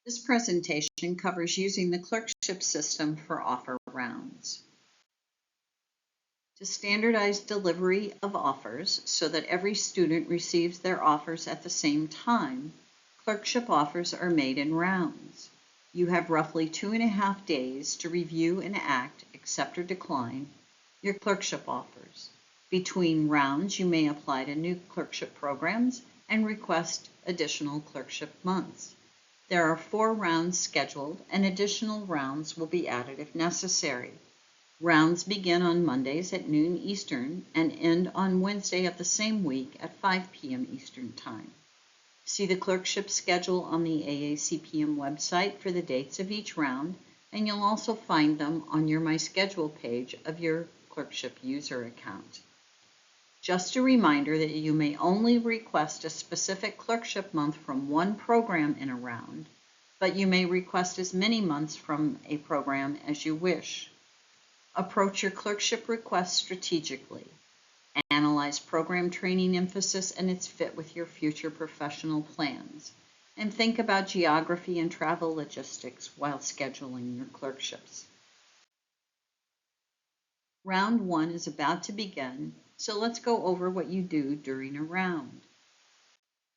This presentation covers using the clerkship system for offer rounds. To standardize delivery of offers so that every student receives their offers at the same time, clerkship offers are made in rounds. You have roughly 2.5 days to review and act, accept or decline, your clerkship offers. Between rounds, you may apply to new clerkship programs and request additional clerkship months. There are 4 rounds scheduled, and additional rounds will be added if necessary. Rounds begin on Mondays at noon Eastern and end on Wednesday of the same week at 5 p.m. Eastern Time. See the clerkship schedule on the AACPM website for the dates of each round, and you'll also find them on your My Schedule page of your clerkship user account. Just a reminder that you may only request a specific clerkship month from one program in a round, but you may request as many months from a program as you wish. Approach your clerkship request strategically. Analyze program training emphasis and its fit with your future professional plans. And think about geography and travel logistics while scheduling your clerkships. Round 1 is about to begin, so let's go over what you do during a round.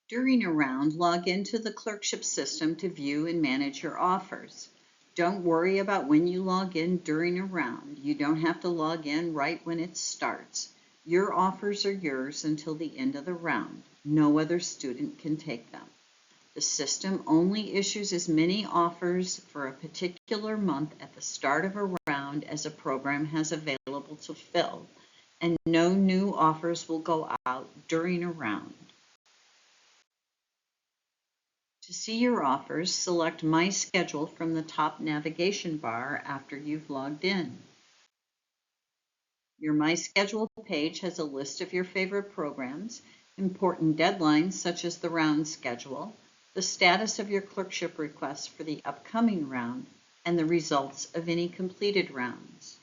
During a round, log into the clerkship system to view and manage your offers. Don't worry about when you log in during a round. You don't have to log in right when it starts. Your offers are yours until the end of the round. No other student can take them. The system only issues as many offers for a particular month at the start of a round as a program has available to fill, and no new offers will go out during a round. To see your offers, select My Schedule from the top navigation bar after you've logged in. Your My Schedule page has a list of your favorite programs, important deadlines such as the round schedule, the status of your clerkship requests for the upcoming round, and the results of any completed rounds.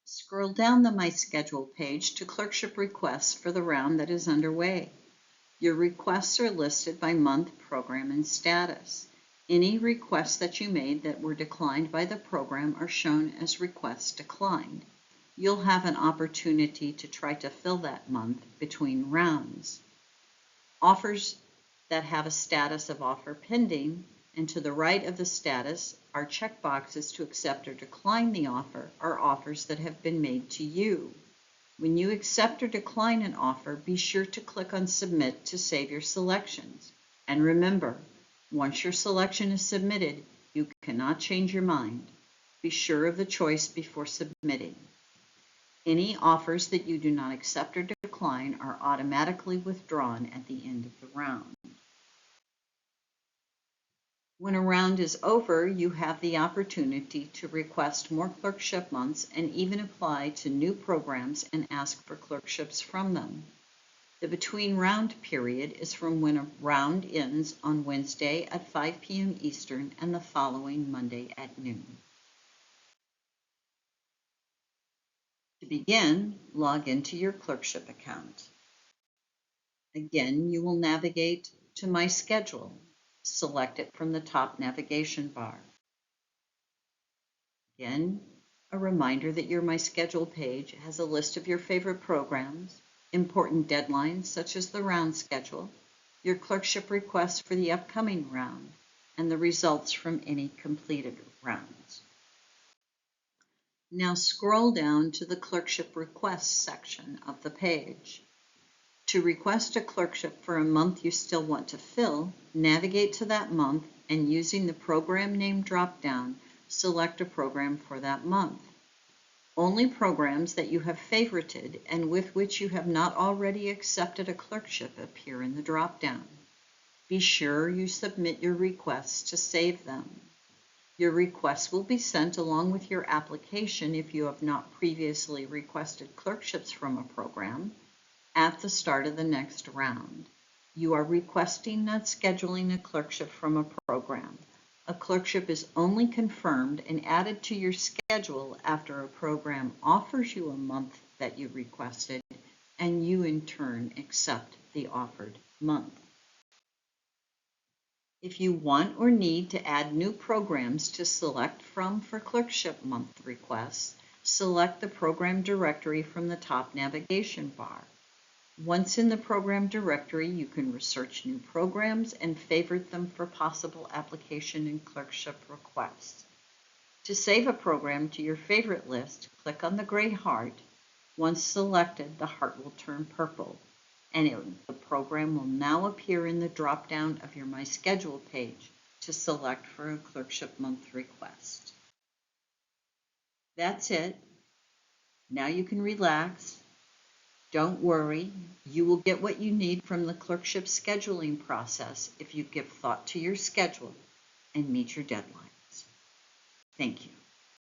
Scroll down the My Schedule page to clerkship requests for the round that is underway. Your requests are listed by month, program, and status. Any requests that you made that were declined by the program are shown as requests declined. You'll have an opportunity to try to fill that month between rounds. Offers that have a status of offer pending, and to the right of the status are checkboxes to accept or decline the offer, are offers that have been made to you. When you accept or decline an offer, be sure to click on Submit to save your selections. And remember, once your selection is submitted, you cannot change your mind. Be sure of the choice before submitting. Any offers that you do not accept or decline are automatically withdrawn at the end of the round. When a round is over, you have the opportunity to request more clerkship months and even apply to new programs and ask for clerkships from them. The between round period is from when a round ends on Wednesday at 5 p.m. Eastern and the following Monday at noon. To begin, log into your clerkship account. Again, you will navigate to My Schedule. Select it from the top navigation bar. Again, a reminder that your My Schedule page has a list of your favorite programs, important deadlines such as the round schedule, your clerkship requests for the upcoming round, and the results from any completed rounds. Now scroll down to the clerkship requests section of the page. To request a clerkship for a month you still want to fill, navigate to that month and using the program name drop-down, select a program for that month. Only programs that you have favorited and with which you have not already accepted a clerkship appear in the drop-down. Be sure you submit your requests to save them. Your requests will be sent along with your application if you have not previously requested clerkships from a program at the start of the next round. You are requesting, not scheduling, a clerkship from a program. A clerkship is only confirmed and added to your schedule after a program offers you a month that you requested and you in turn accept the offered month. If you want or need to add new programs to select from for Clerkship Month requests, select the program directory from the top navigation bar. Once in the program directory, you can research new programs and favorite them for possible application in Clerkship requests. To save a program to your favorite list, click on the gray heart. Once selected, the heart will turn purple, and the program will now appear in the drop-down of your My Schedule page to select for a Clerkship Month request. That's it. Now you can relax. Don't worry, you will get what you need from the Clerkship scheduling process if you give thought to your schedule and meet your deadlines. Thank you.